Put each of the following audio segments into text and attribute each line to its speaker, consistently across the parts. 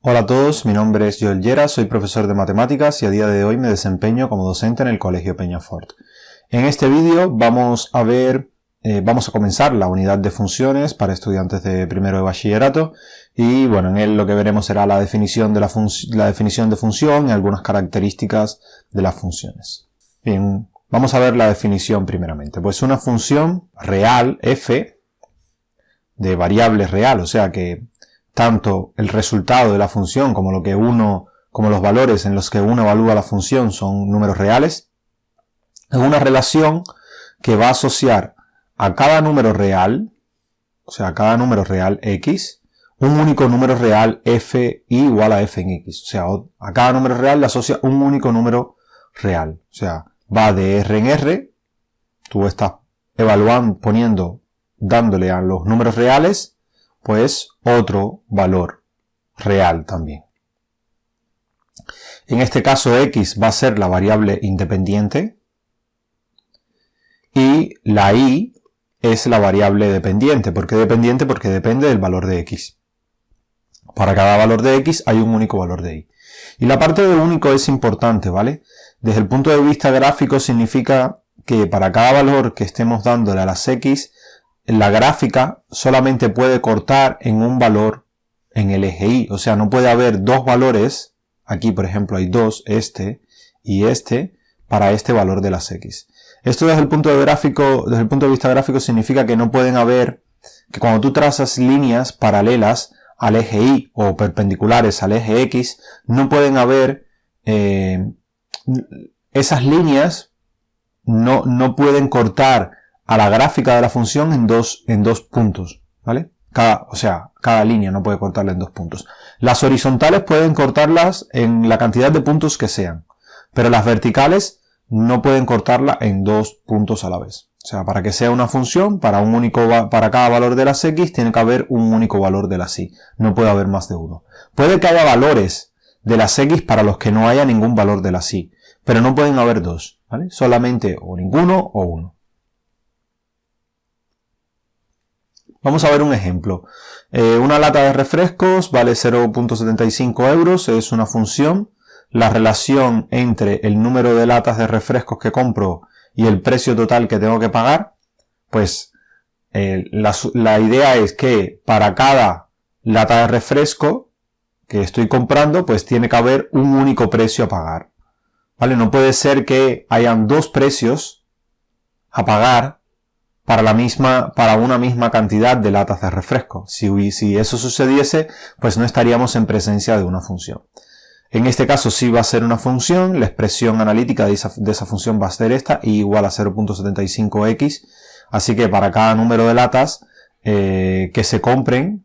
Speaker 1: Hola a todos, mi nombre es Joel Lleras, soy profesor de matemáticas y a día de hoy me desempeño como docente en el Colegio Peñafort. En este vídeo vamos a comenzar la unidad de funciones para estudiantes de primero de bachillerato y bueno, en él lo que veremos será la definición de función y algunas características de las funciones. Bien, vamos a ver la definición primeramente. Pues una función real, f, de variable real, o sea que tanto el resultado de la función como los valores en los que uno evalúa la función son números reales, es una relación que va a asociar a cada número real, o sea, a cada número real x, un único número real f igual a f en x. O sea, a cada número real le asocia un único número real. O sea, va de r en r, tú estás evaluando, dándole a los números reales pues otro valor real también. En este caso x va a ser la variable independiente y la y es la variable dependiente. ¿Por qué dependiente? Porque depende del valor de x. Para cada valor de x hay un único valor de y. Y la parte de único es importante, ¿vale? Desde el punto de vista gráfico significa que para cada valor que estemos dándole a las x, la gráfica solamente puede cortar en un valor en el eje Y. O sea, no puede haber dos valores. Aquí, por ejemplo, hay dos, este y este, para este valor de las X. Esto desde el punto de vista gráfico significa que no pueden haber, que cuando tú trazas líneas paralelas al eje Y o perpendiculares al eje X, no pueden haber, esas líneas no pueden cortar a la gráfica de la función en dos puntos, ¿vale? Cada línea no puede cortarla en dos puntos. Las horizontales pueden cortarlas en la cantidad de puntos que sean, pero las verticales no pueden cortarla en dos puntos a la vez. O sea, para que sea una función, para cada valor de las x, tiene que haber un único valor de las y. No puede haber más de uno. Puede que haya valores de las x para los que no haya ningún valor de las y, pero no pueden haber dos, ¿vale? Solamente o ninguno o uno. Vamos a ver un ejemplo. Una lata de refrescos vale 0,75 euros, es una función. La relación entre el número de latas de refrescos que compro y el precio total que tengo que pagar, pues la idea es que para cada lata de refresco que estoy comprando, pues tiene que haber un único precio a pagar. ¿Vale? No puede ser que hayan dos precios a pagar para una misma cantidad de latas de refresco. Si eso sucediese, pues no estaríamos en presencia de una función. En este caso sí va a ser una función, la expresión analítica de esa función va a ser esta, y igual a 0.75x, así que para cada número de latas que se compren,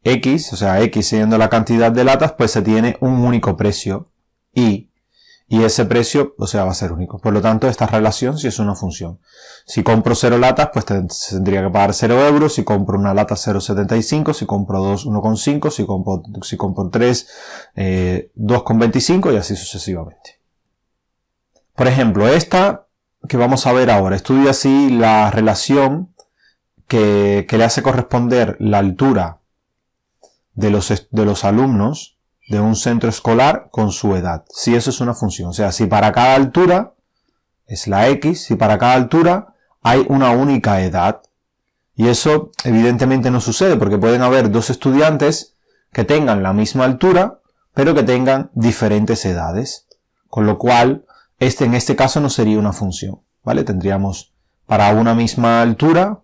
Speaker 1: x, o sea x siendo la cantidad de latas, pues se tiene un único precio, y ese precio, o sea, va a ser único. Por lo tanto, esta relación sí es una función. Si compro 0 latas, pues tendría que pagar 0 euros. Si compro una lata, 0,75. Si compro 2, 1,5. Si compro 3, 2,25 y así sucesivamente. Por ejemplo, esta que vamos a ver ahora, estudia así la relación que le hace corresponder la altura de los alumnos de un centro escolar con su edad. Si eso es una función. O sea, si para cada altura es la x, si para cada altura hay una única edad. Y eso evidentemente no sucede porque pueden haber dos estudiantes que tengan la misma altura, pero que tengan diferentes edades. Con lo cual, en este caso no sería una función, ¿vale? Tendríamos para una misma altura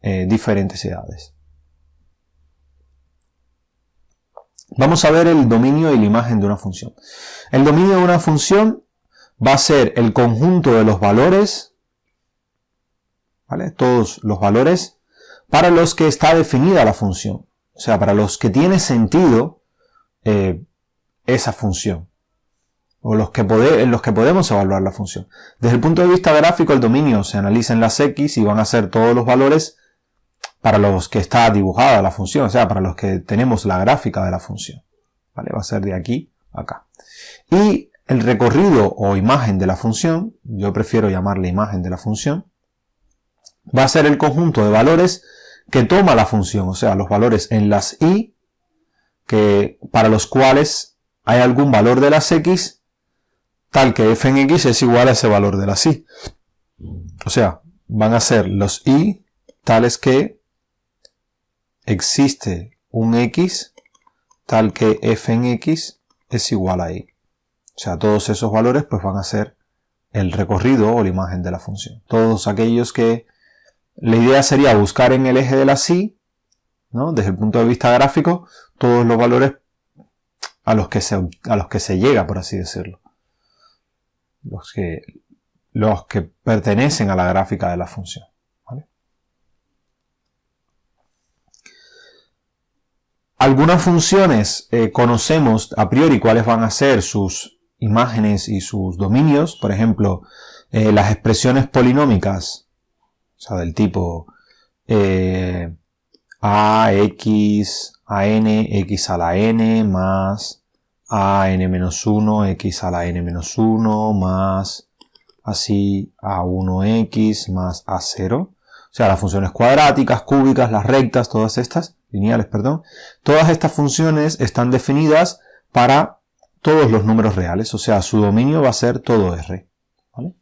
Speaker 1: diferentes edades. Vamos a ver el dominio y la imagen de una función. El dominio de una función va a ser el conjunto de los valores, ¿vale? Todos los valores para los que está definida la función. O sea, para los que tiene sentido esa función. O en los que podemos evaluar la función. Desde el punto de vista gráfico, el dominio se analiza en las x y van a ser todos los valores para los que está dibujada la función, o sea, para los que tenemos la gráfica de la función. ¿Vale? Va a ser de aquí a acá. Y el recorrido o imagen de la función, yo prefiero llamarle imagen de la función, va a ser el conjunto de valores que toma la función, o sea, los valores en las y que para los cuales hay algún valor de las x tal que f en x es igual a ese valor de las y. O sea, van a ser los y tales que existe un x tal que f en x es igual a y. O sea, todos esos valores pues van a ser el recorrido o la imagen de la función. Todos aquellos que la idea sería buscar en el eje de la y, ¿no? Desde el punto de vista gráfico, todos los valores a los que se llega, por así decirlo. Los que pertenecen a la gráfica de la función. ¿Vale? Algunas funciones conocemos a priori cuáles van a ser sus imágenes y sus dominios. Por ejemplo, las expresiones polinómicas, o sea, del tipo a, x, a n, x a la n, más a n-1, x a la n-1, más así a1x, más a0. O sea, las funciones cuadráticas, cúbicas, las rectas, todas estas, lineales, perdón. Todas estas funciones están definidas para todos los números reales, o sea, su dominio va a ser todo R. ¿Vale?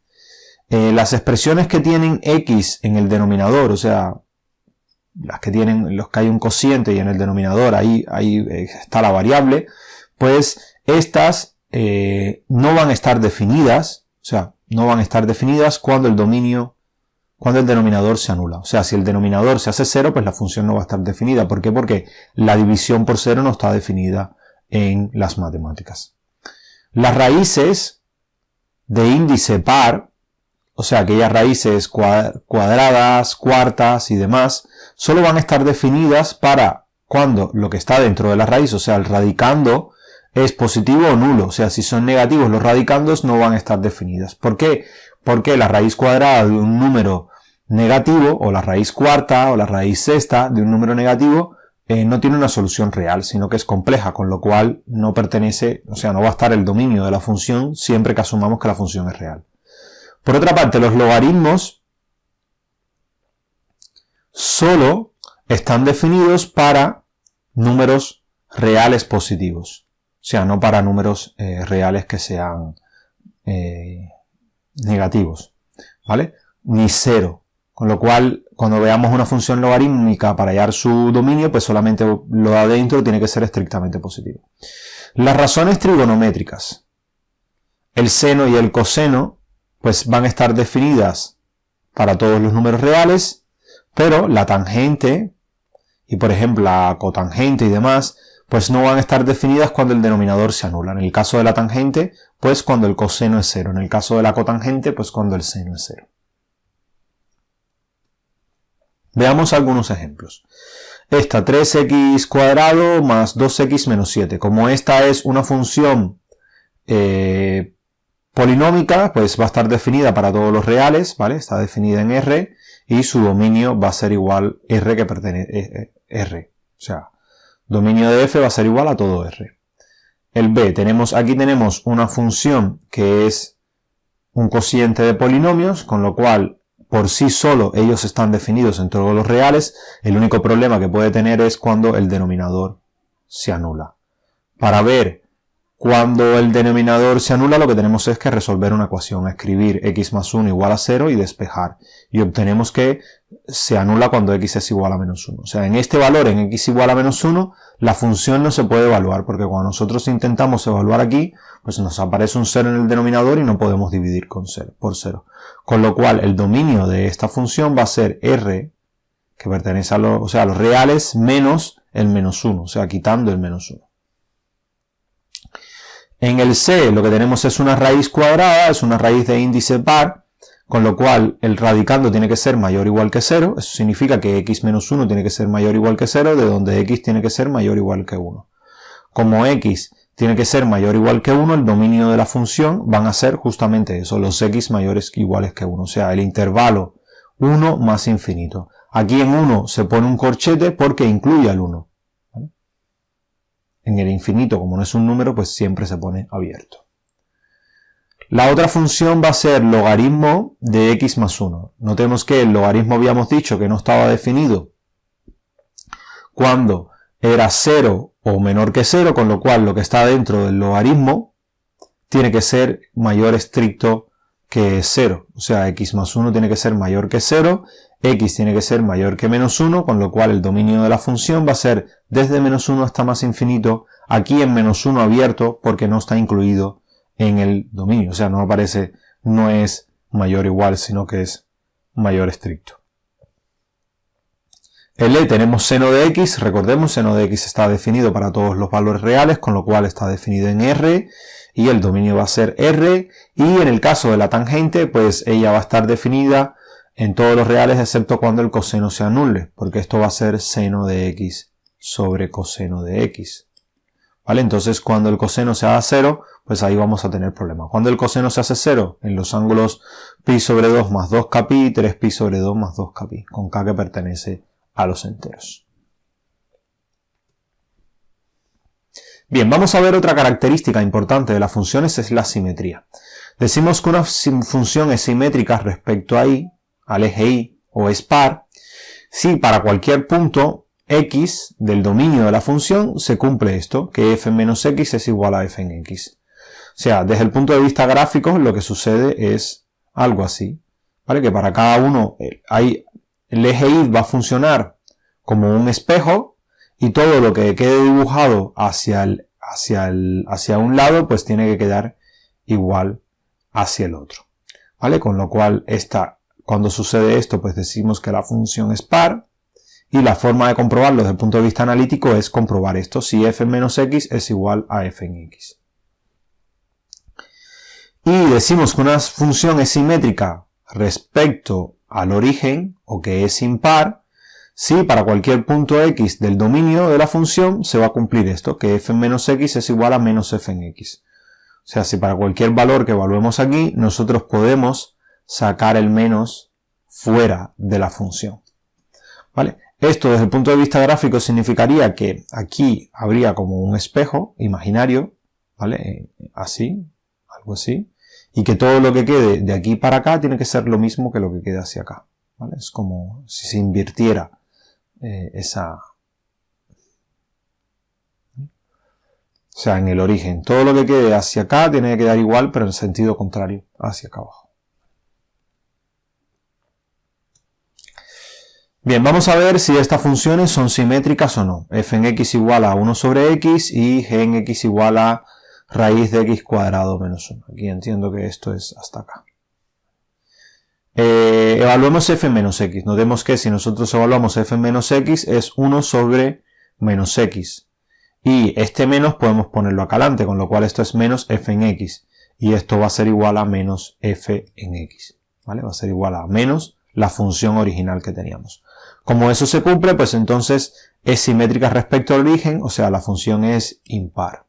Speaker 1: Las expresiones que tienen x en el denominador, o sea, los que hay un cociente y en el denominador ahí está la variable, pues estas no van a estar definidas, o sea, no van a estar definidas cuando el denominador se anula. O sea, si el denominador se hace 0, pues la función no va a estar definida. ¿Por qué? Porque la división por 0 no está definida en las matemáticas. Las raíces de índice par, o sea, aquellas raíces cuadradas, cuartas y demás, solo van a estar definidas para cuando lo que está dentro de la raíz, o sea, el radicando, es positivo o nulo. O sea, si son negativos los radicandos no van a estar definidas. ¿Por qué? Porque la raíz cuadrada de un número negativo, o la raíz cuarta, o la raíz sexta de un número negativo, no tiene una solución real, sino que es compleja, con lo cual no pertenece, o sea, no va a estar el dominio de la función siempre que asumamos que la función es real. Por otra parte, los logaritmos solo están definidos para números reales positivos. O sea, no para números reales que sean negativos, ¿vale? Ni 0. Con lo cual, cuando veamos una función logarítmica para hallar su dominio, pues solamente lo de adentro tiene que ser estrictamente positivo. Las razones trigonométricas, el seno y el coseno, pues van a estar definidas para todos los números reales, pero la tangente y, por ejemplo, la cotangente y demás, pues no van a estar definidas cuando el denominador se anula. En el caso de la tangente, pues cuando el coseno es 0. En el caso de la cotangente, pues cuando el seno es 0. Veamos algunos ejemplos. Esta 3x cuadrado más 2x menos 7. Como esta es una función polinómica, pues va a estar definida para todos los reales, ¿vale? Está definida en R y su dominio va a ser igual R que pertenece R. O sea, dominio de f va a ser igual a todo R. El B, aquí tenemos una función que es un cociente de polinomios, con lo cual por sí solo ellos están definidos en todos los reales. El único problema que puede tener es cuando el denominador se anula. Para ver cuando el denominador se anula, lo que tenemos es que resolver una ecuación, escribir x más 1 igual a 0 y despejar. Y obtenemos que se anula cuando x es igual a menos 1. O sea, en este valor, en x igual a menos 1, la función no se puede evaluar, porque cuando nosotros intentamos evaluar aquí, pues nos aparece un 0 en el denominador y no podemos dividir por 0. Con lo cual, el dominio de esta función va a ser r, que pertenece a los reales, menos el menos 1, o sea, quitando el menos 1. En el C lo que tenemos es una raíz cuadrada, es una raíz de índice par, con lo cual el radicando tiene que ser mayor o igual que 0. Eso significa que x menos 1 tiene que ser mayor o igual que 0, de donde x tiene que ser mayor o igual que 1. Como x tiene que ser mayor o igual que 1, el dominio de la función van a ser justamente eso, los x mayores que iguales que 1. O sea, el intervalo 1 más infinito. Aquí en 1 se pone un corchete porque incluye al 1. En el infinito, como no es un número, pues siempre se pone abierto. La otra función va a ser logaritmo de x más 1. Notemos que el logaritmo habíamos dicho que no estaba definido cuando era 0 o menor que 0, con lo cual lo que está dentro del logaritmo tiene que ser mayor estricto que 0. O sea, x más 1 tiene que ser mayor que 0, x tiene que ser mayor que menos 1, con lo cual el dominio de la función va a ser desde menos 1 hasta más infinito, aquí en menos 1 abierto porque no está incluido en el dominio. O sea, no aparece, no es mayor o igual, sino que es mayor estricto. En L tenemos seno de x, recordemos, seno de x está definido para todos los valores reales, con lo cual está definido en R, y el dominio va a ser R, y en el caso de la tangente, pues ella va a estar definida en todos los reales, excepto cuando el coseno se anule, porque esto va a ser seno de x sobre coseno de x. ¿Vale? Entonces, cuando el coseno se haga 0, pues ahí vamos a tener problemas. Cuando el coseno se hace 0, en los ángulos pi sobre 2 más 2kpi, 3pi sobre 2 más 2kpi, con k que pertenece a los enteros. Bien, vamos a ver otra característica importante de las funciones, es la simetría. Decimos que una función es simétrica respecto a y, al eje y, o es par, si para cualquier punto x del dominio de la función se cumple esto, que f menos x es igual a f en x. O sea, desde el punto de vista gráfico lo que sucede es algo así, ¿vale? Que para cada uno el eje y va a funcionar como un espejo y todo lo que quede dibujado hacia un lado pues tiene que quedar igual hacia el otro, ¿vale? Con lo cual cuando sucede esto pues decimos que la función es par y la forma de comprobarlo desde el punto de vista analítico es comprobar esto, si f menos x es igual a f en x. Y decimos que una función es simétrica respecto al origen o que es impar si para cualquier punto x del dominio de la función se va a cumplir esto, que f menos x es igual a menos f en x. O sea, si para cualquier valor que evaluemos aquí, nosotros podemos sacar el menos fuera de la función. ¿Vale? Esto desde el punto de vista gráfico significaría que aquí habría como un espejo imaginario, ¿vale? Así, algo así. Y que todo lo que quede de aquí para acá tiene que ser lo mismo que lo que quede hacia acá, ¿vale? Es como si se invirtiera o sea, en el origen. Todo lo que quede hacia acá tiene que quedar igual, pero en el sentido contrario, hacia acá abajo. Bien, vamos a ver si estas funciones son simétricas o no. F en x igual a 1 sobre x y g en x igual a raíz de x cuadrado menos 1. Aquí entiendo que esto es hasta acá. Evaluemos f menos x. Notemos que si nosotros evaluamos f menos x es 1 sobre menos x. Y este menos podemos ponerlo acá adelante, con lo cual esto es menos f en x. Y esto va a ser igual a menos f en x. ¿Vale? Va a ser igual a menos la función original que teníamos. Como eso se cumple, pues entonces es simétrica respecto al origen, o sea, la función es impar.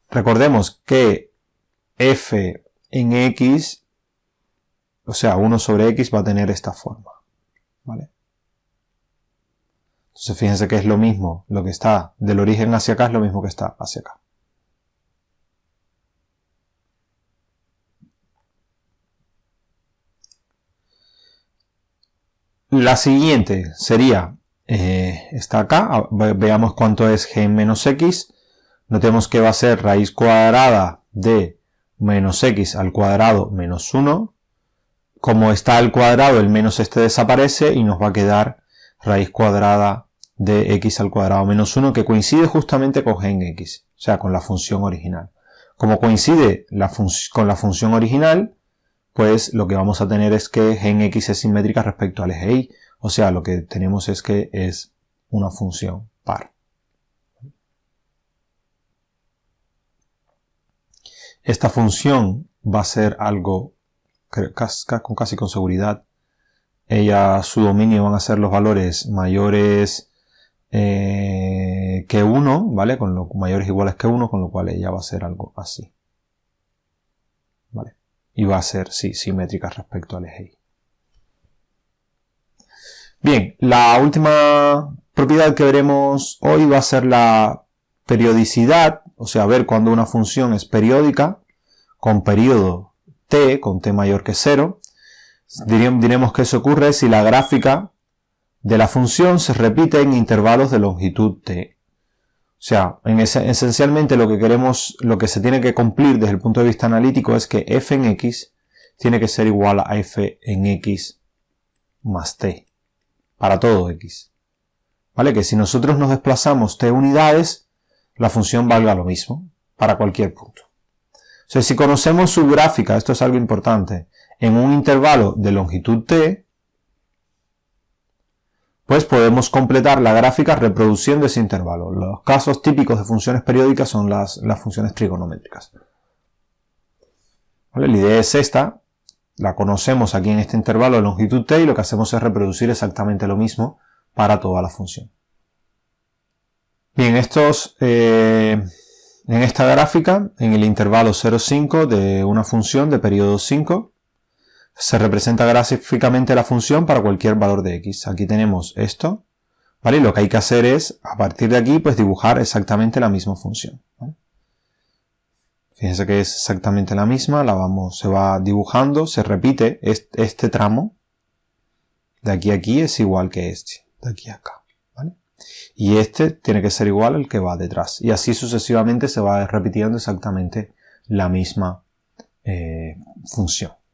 Speaker 1: Recordemos que f en x, o sea, 1 sobre x va a tener esta forma, ¿vale? Entonces fíjense que es lo mismo, lo que está del origen hacia acá es lo mismo que está hacia acá. La siguiente sería, está acá, veamos cuánto es g en menos x. Notemos que va a ser raíz cuadrada de menos x al cuadrado menos 1. Como está al cuadrado, el menos este desaparece y nos va a quedar raíz cuadrada de x al cuadrado menos 1, que coincide justamente con g en x, o sea, con la función original. Como coincide con la función original, pues lo que vamos a tener es que g en x es simétrica respecto al eje y, o sea, lo que tenemos es que es una función par. Esta función va a ser algo, casi con seguridad, su dominio van a ser los valores mayores que 1, ¿vale? Mayores o iguales que 1, con lo cual ella va a ser algo así. ¿Vale? Y va a ser, sí, simétrica respecto al eje y. Bien, la última propiedad que veremos hoy va a ser la periodicidad, o sea, ver cuando una función es periódica, con periodo t, con t mayor que 0. Diremos que eso ocurre si la gráfica de la función se repite en intervalos de longitud t. O sea, esencialmente lo que se tiene que cumplir desde el punto de vista analítico es que f en x tiene que ser igual a f en x más t, para todo x. ¿Vale? Que si nosotros nos desplazamos t unidades, la función valga lo mismo, para cualquier punto. O sea, si conocemos su gráfica, esto es algo importante, en un intervalo de longitud t, pues podemos completar la gráfica reproduciendo ese intervalo. Los casos típicos de funciones periódicas son las funciones trigonométricas. ¿Vale? La idea es esta, la conocemos aquí en este intervalo de longitud t y lo que hacemos es reproducir exactamente lo mismo para toda la función. Bien, en esta gráfica, en el intervalo 0,5 de una función de periodo 5, se representa gráficamente la función para cualquier valor de x. Aquí tenemos esto, ¿vale? Y lo que hay que hacer es, a partir de aquí, pues dibujar exactamente la misma función, ¿vale? Fíjense que es exactamente la misma, se va dibujando, se repite este tramo, de aquí a aquí es igual que este, de aquí a acá, ¿vale? Y este tiene que ser igual al que va detrás. Y así sucesivamente se va repitiendo exactamente la misma función.